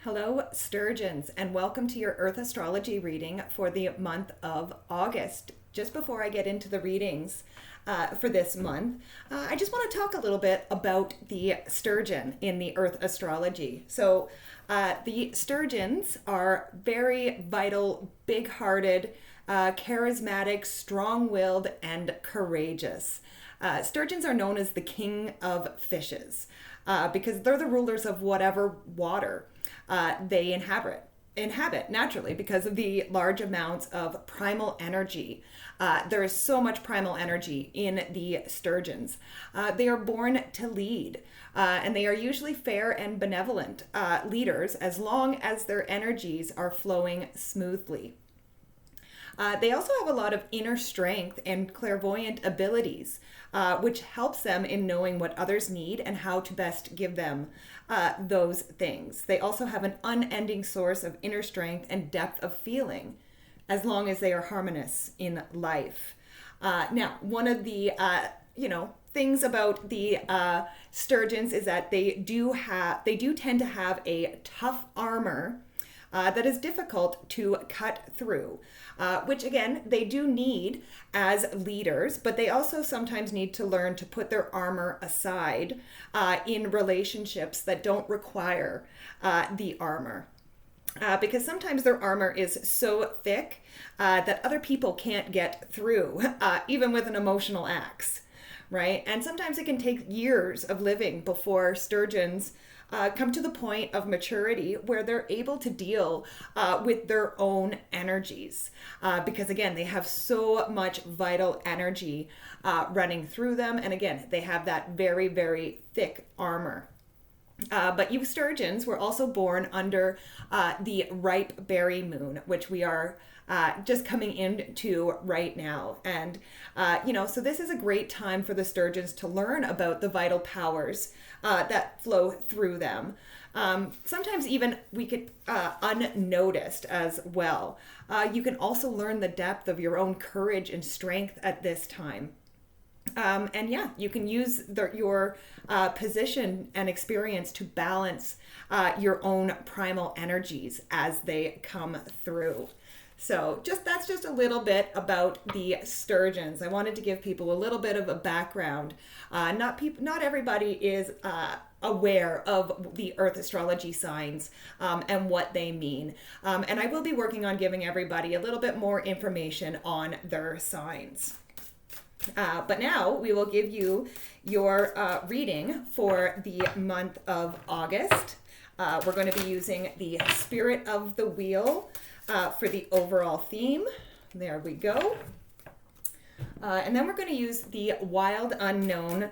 Hello, Sturgeons, and welcome to your Earth astrology reading for the month of August. Just before I get into the readings for this month, I just want to talk a little bit about the Sturgeon in the Earth astrology. So, the Sturgeons are very vital, big-hearted, charismatic, strong-willed, and courageous. Sturgeons are known as the king of fishes because they're the rulers of whatever water they inhabit naturally because of the large amounts of primal energy. There is so much primal energy in the Sturgeons. They are born to lead, and they are usually fair and benevolent leaders as long as their energies are flowing smoothly. They also have a lot of inner strength and clairvoyant abilities, which helps them in knowing what others need and how to best give them those things. They also have an unending source of inner strength and depth of feeling, as long as they are harmonious in life. Now, one of the things about the Sturgeons is that they do tend to have a tough armor that is difficult to cut through, which again, they do need as leaders, but they also sometimes need to learn to put their armor aside in relationships that don't require the armor. Because sometimes their armor is so thick that other people can't get through, even with an emotional axe, right? And sometimes it can take years of living before Sturgeons come to the point of maturity where they're able to deal with their own energies. Because again, they have so much vital energy running through them. And again, they have that very, very thick armor. But you Sturgeons were also born under the ripe berry moon, which we are just coming into right now. And, so this is a great time for the Sturgeons to learn about the vital powers that flow through them. Sometimes even we could unnoticed as well. You can also learn the depth of your own courage and strength at this time. You can use your position and experience to balance your own primal energies as they come through. So that's just a little bit about the Sturgeons. I wanted to give people a little bit of a background. Not everybody is aware of the Earth astrology signs and what they mean. And I will be working on giving everybody a little bit more information on their signs. But now we will give you your reading for the month of August. We're going to be using the Spirit of the Wheel for the overall theme. There we go. And then we're going to use the Wild Unknown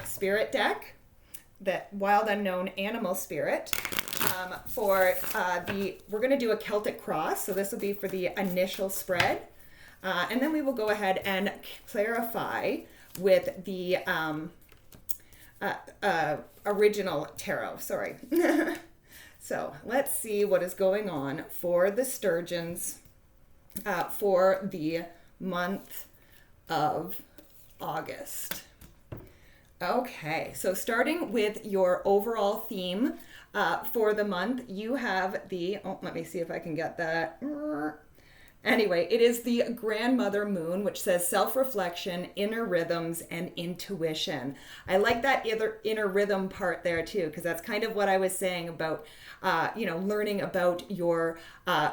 Spirit deck, the Wild Unknown Animal Spirit. We're going to do a Celtic Cross, so this will be for the initial spread. And then we will go ahead and clarify with the original tarot. Sorry. So let's see what is going on for the Sturgeons for the month of August. Okay, so starting with your overall theme for the month, you have let me see if I can get that. Anyway, it is the grandmother moon, which says self-reflection, inner rhythms, and intuition. I like that inner rhythm part there too, because that's kind of what I was saying about, learning about your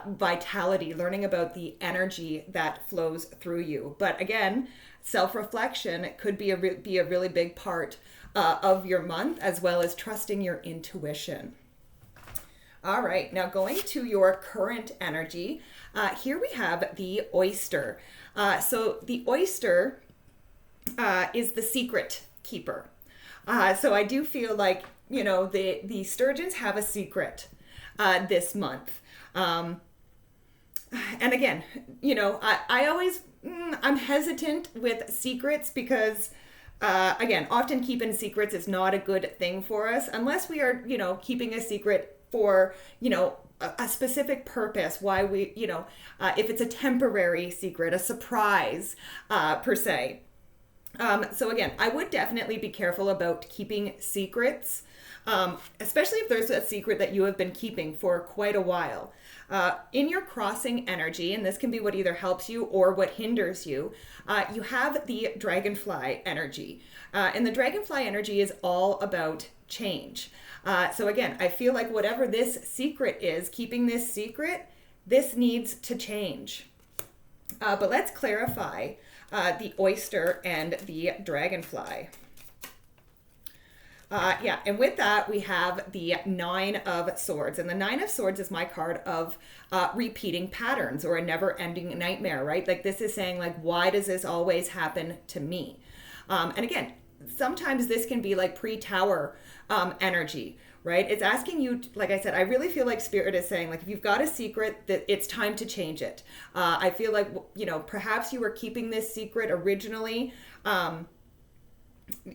vitality, learning about the energy that flows through you. But again, self-reflection could be a really big part of your month, as well as trusting your intuition. All right, now going to your current energy, here we have the oyster. So the oyster is the secret keeper. So I do feel like, the Sturgeons have a secret this month. And again, I always, I'm hesitant with secrets because, again, often keeping secrets is not a good thing for us unless we are, keeping a secret for, a specific purpose, why we, if it's a temporary secret, a surprise, per se. So again, I would definitely be careful about keeping secrets especially if there's a secret that you have been keeping for quite a while. In your crossing energy, and this can be what either helps you or what hinders you, you have the dragonfly energy. And the dragonfly energy is all about change. So again, I feel like whatever this secret is, keeping this secret, this needs to change. But let's clarify the oyster and the dragonfly. And with that, we have the Nine of Swords. And the Nine of Swords is my card of repeating patterns or a never-ending nightmare, right? Like this is saying, like, why does this always happen to me? And again, sometimes this can be like pre-tower energy, right? It's asking you, like I said, I really feel like Spirit is saying, like, if you've got a secret, that it's time to change it. I feel like, you know, perhaps you were keeping this secret originally,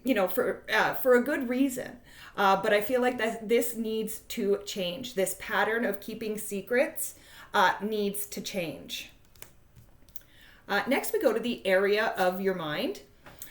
you know, for a good reason. But I feel like that this needs to change. This pattern of keeping secrets needs to change. Next, we go to the area of your mind.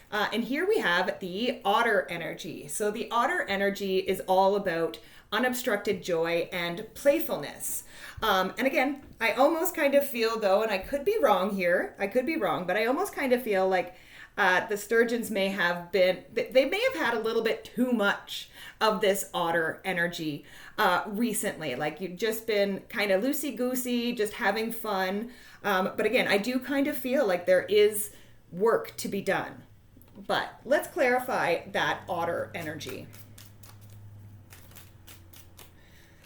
And here we have the otter energy. So the otter energy is all about unobstructed joy and playfulness. And again, I almost kind of feel though, and I could be wrong here, but I almost kind of feel like the Sturgeons may have had a little bit too much of this otter energy recently. Like you've just been kind of loosey-goosey, just having fun. But again, I do kind of feel like there is work to be done. But let's clarify that otter energy.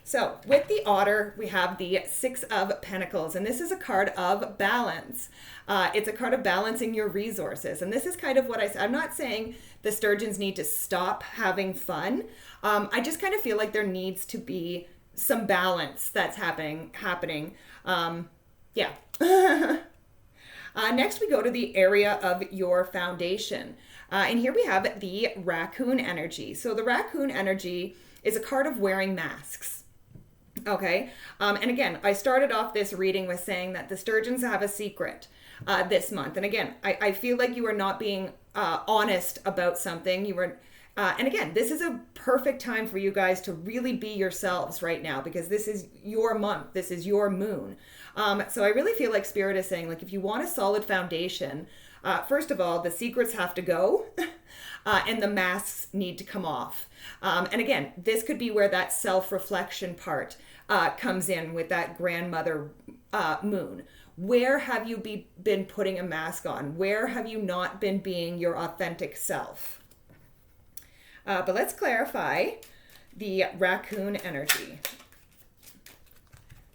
So with the otter, we have the Six of Pentacles, and this is a card of balance. It's a card of balancing your resources. And this is kind of what I said. I'm not saying the Sturgeons need to stop having fun. I just kind of feel like there needs to be some balance that's happening. Next, we go to the area of your foundation. And here we have the raccoon energy. So the raccoon energy is a card of wearing masks. Okay. And again, I started off this reading with saying that the Sturgeons have a secret this month. And again, I feel like you are not being honest about something. And again, this is a perfect time for you guys to really be yourselves right now, because this is your month. This is your moon. So I really feel like Spirit is saying, like, if you want a solid foundation, first of all, the secrets have to go and the masks need to come off. And again, this could be where that self-reflection part comes in with that grandmother moon. Where have you been putting a mask on? Where have you not been being your authentic self? But let's clarify the raccoon energy.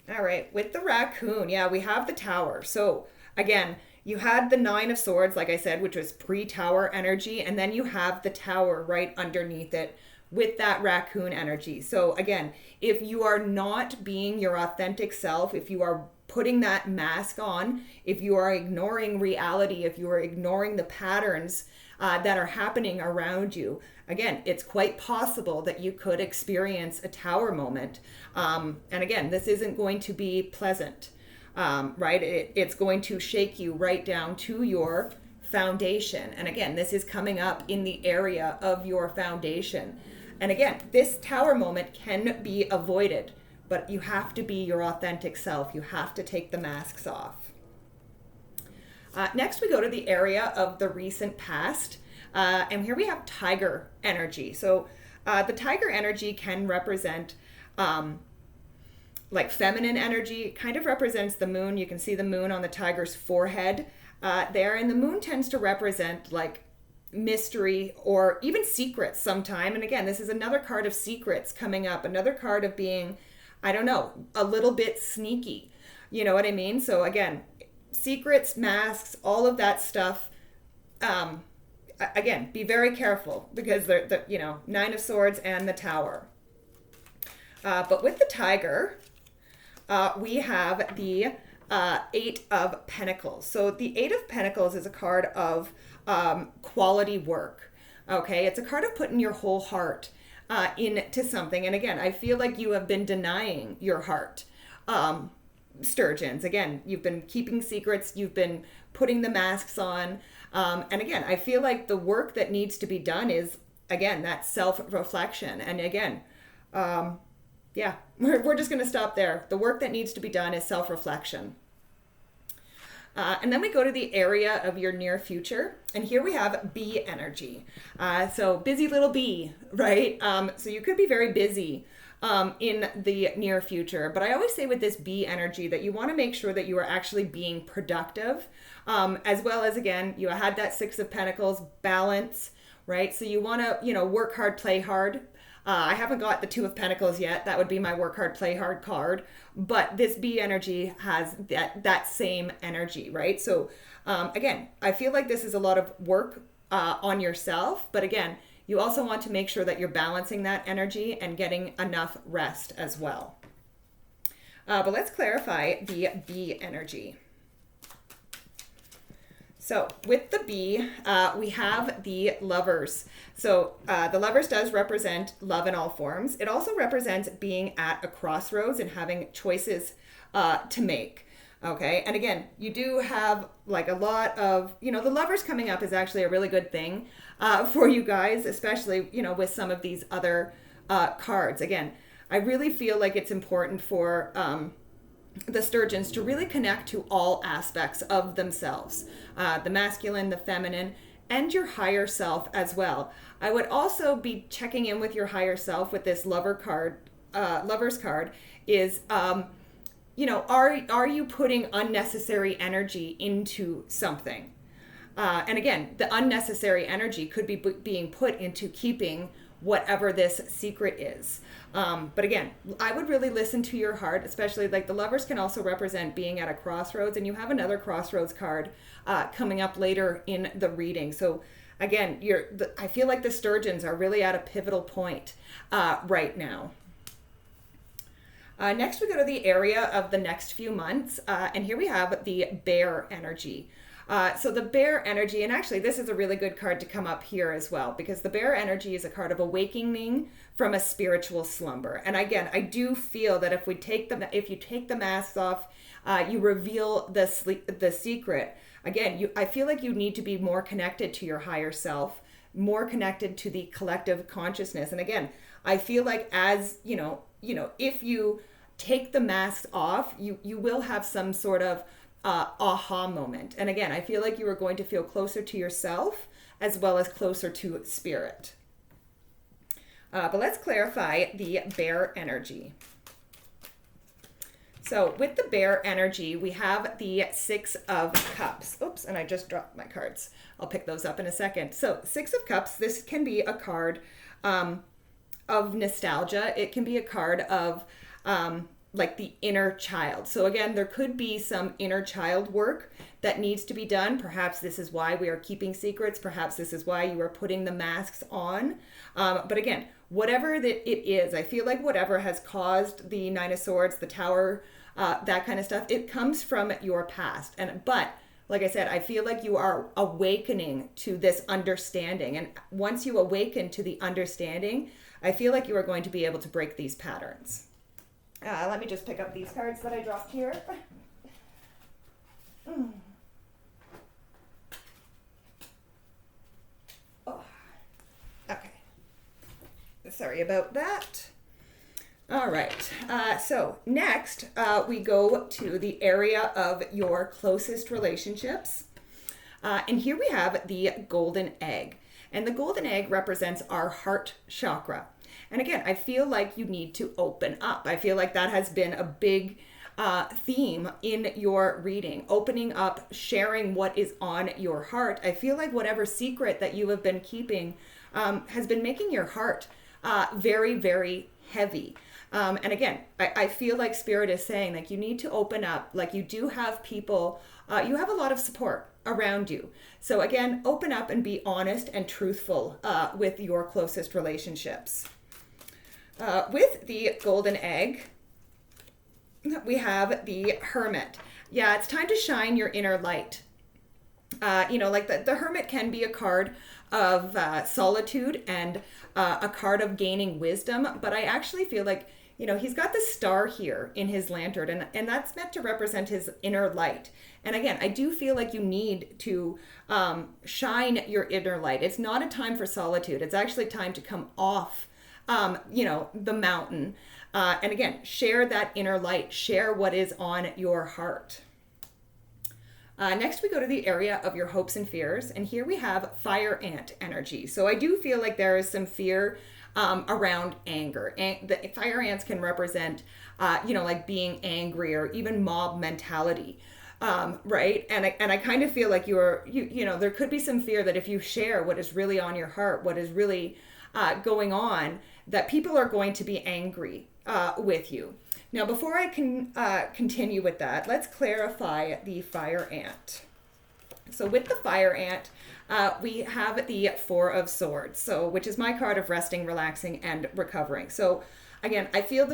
All right, with the raccoon, we have the Tower. So again, you had the Nine of Swords, like I said, which was pre-Tower energy, and then you have the Tower right underneath it with that raccoon energy. So again, if you are not being your authentic self, if you are putting that mask on, if you are ignoring reality, if you are ignoring the patterns that are happening around you, again, it's quite possible that you could experience a Tower moment. And again, this isn't going to be pleasant, right? It's going to shake you right down to your foundation. And again, this is coming up in the area of your foundation. And again, this Tower moment can be avoided, but you have to be your authentic self. You have to take the masks off. Next, we go to the area of the recent past. And here we have tiger energy. So the tiger energy can represent like feminine energy. It kind of represents the moon. You can see the moon on the tiger's forehead there. And the moon tends to represent like mystery or even secrets sometime. And again, this is another card of secrets coming up. Another card of being, I don't know, a little bit sneaky. You know what I mean? So again, secrets, masks, all of that stuff. Again, be very careful because the Nine of Swords and the Tower. But with the tiger, we have the Eight of Pentacles. So the Eight of Pentacles is a card of quality work. Okay, it's a card of putting your whole heart into something. And again, I feel like you have been denying your heart. Sturgeons, again, you've been keeping secrets, you've been putting the masks on. And again, I feel like the work that needs to be done is again, that self-reflection. And again, yeah, we're just going to stop there. The work that needs to be done is self-reflection. And then we go to the area of your near future. And here we have bee energy. So busy little bee, right? So you could be very busy in the near future. But I always say with this bee energy that you want to make sure that you are actually being productive, as well as, again, you had that Six of Pentacles, balance, right? So you want to, work hard, play hard. I haven't got the Two of Pentacles yet. That would be my work hard, play hard card. But this bee energy has that same energy, right? So again, I feel like this is a lot of work on yourself. But again, you also want to make sure that you're balancing that energy and getting enough rest as well. But let's clarify the bee energy. So with the bee, we have the Lovers. So the Lovers does represent love in all forms. It also represents being at a crossroads and having choices to make. Okay. And again, you do have like a lot of, the Lovers coming up is actually a really good thing for you guys, especially, with some of these other cards. Again, I really feel like it's important for the Sturgeons to really connect to all aspects of themselves, the masculine, the feminine, and your higher self as well. I would also be checking in with your higher self with this Lovers card is, are you putting unnecessary energy into something? And again, the unnecessary energy could be being put into keeping whatever this secret is. But again, I would really listen to your heart, especially like the Lovers can also represent being at a crossroads, and you have another crossroads card coming up later in the reading. So again, I feel like the Sturgeons are really at a pivotal point right now. Next, we go to the area of the next few months, and here we have the Bear energy. So the Bear energy, and actually this is a really good card to come up here as well, because the Bear energy is a card of awakening from a spiritual slumber. And again, I do feel that if you take the masks off, you reveal the secret. Again, I feel like you need to be more connected to your higher self, more connected to the collective consciousness. And again, I feel like as, if you take the masks off, you will have some sort of aha moment. And again, I feel like you are going to feel closer to yourself as well as closer to spirit. But let's clarify the Bear energy. So with the Bear energy, we have the Six of Cups. Oops, and I just dropped my cards. I'll pick those up in a second. So Six of Cups, this can be a card of nostalgia. It can be a card of like the inner child. So again, there could be some inner child work that needs to be done. Perhaps this is why we are keeping secrets. Perhaps this is why you are putting the masks on. But again, whatever that it is, I feel like whatever has caused the Nine of Swords, the Tower, that kind of stuff, it comes from your past. But like I said, I feel like you are awakening to this understanding. And once you awaken to the understanding, I feel like you are going to be able to break these patterns. Let me just pick up these cards that I dropped here. Oh, okay. Sorry about that. All right. So next, we go to the area of your closest relationships. And here we have the golden egg. And the golden egg represents our heart chakra. And again, I feel like you need to open up. I feel like that has been a big theme in your reading. Opening up, sharing what is on your heart. I feel like whatever secret that you have been keeping has been making your heart very, very heavy. And again, I feel like Spirit is saying like you need to open up, like you do have people, you have a lot of support around you. So again, open up and be honest and truthful with your closest relationships. With the golden egg, we have the Hermit. Yeah, it's time to shine your inner light. Like the Hermit can be a card of solitude and a card of gaining wisdom, but I actually feel like he's got the star here in his lantern, and that's meant to represent his inner light. And again, I do feel like you need to shine your inner light. It's not a time for solitude. It's actually time to come off, the mountain. And again, share that inner light. Share what is on your heart. Next, we go to the area of your hopes and fears. And here we have fire ant energy. So I do feel like there is some fear around anger. And the fire ants can represent, like being angry or even mob mentality. Right. And I kind of feel like there could be some fear that if you share what is really on your heart, what is really going on, that people are going to be angry with you. Now, before I can continue with that, let's clarify the fire ant. So with the fire ant, we have the Four of Swords, which is my card of resting, relaxing, and recovering. So again, I feel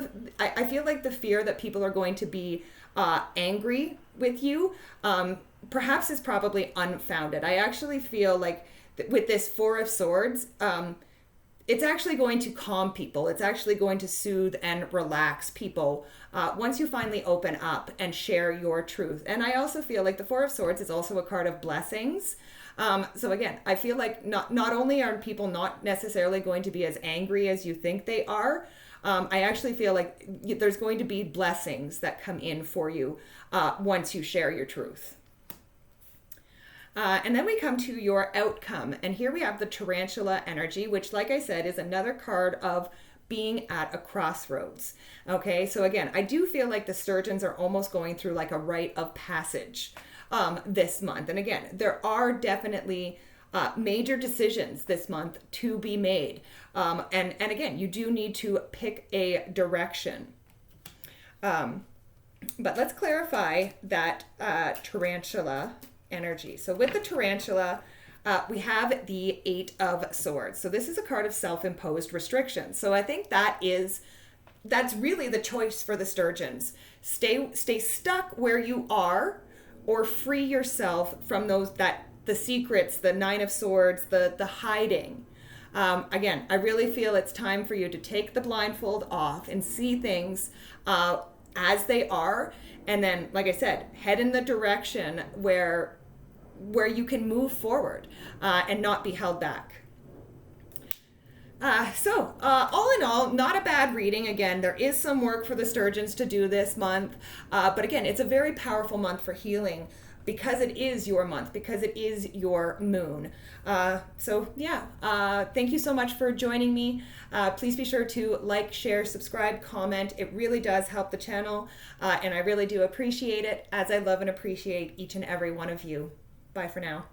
like the fear that people are going to be angry with you, perhaps is probably unfounded. I actually feel like with this Four of Swords, it's actually going to calm people. It's actually going to soothe and relax people once you finally open up and share your truth. And I also feel like the Four of Swords is also a card of blessings. So again, I feel like not only are people not necessarily going to be as angry as you think they are, I actually feel like there's going to be blessings that come in for you once you share your truth. And then we come to your outcome. And here we have the tarantula energy, which, like I said, is another card of being at a crossroads. Okay, so again, I do feel like the Sturgeons are almost going through like a rite of passage this month. And again, there are definitely major decisions this month to be made. And again, you do need to pick a direction. But let's clarify that tarantula energy. So with the tarantula, we have the Eight of Swords. So this is a card of self-imposed restrictions. So I think that's really the choice for the Sturgeons. Stay stuck where you are, or free yourself from the secrets, the Nine of Swords, the hiding. Again, I really feel it's time for you to take the blindfold off and see things as they are. And then, like I said, head in the direction where you can move forward and not be held back. So all in all, not a bad reading. Again, there is some work for the Sturgeons to do this month. But again, it's a very powerful month for healing because it is your month, because it is your moon. So yeah, thank you so much for joining me. Please be sure to like, share, subscribe, comment. It really does help the channel. And I really do appreciate it, as I love and appreciate each and every one of you. Bye for now.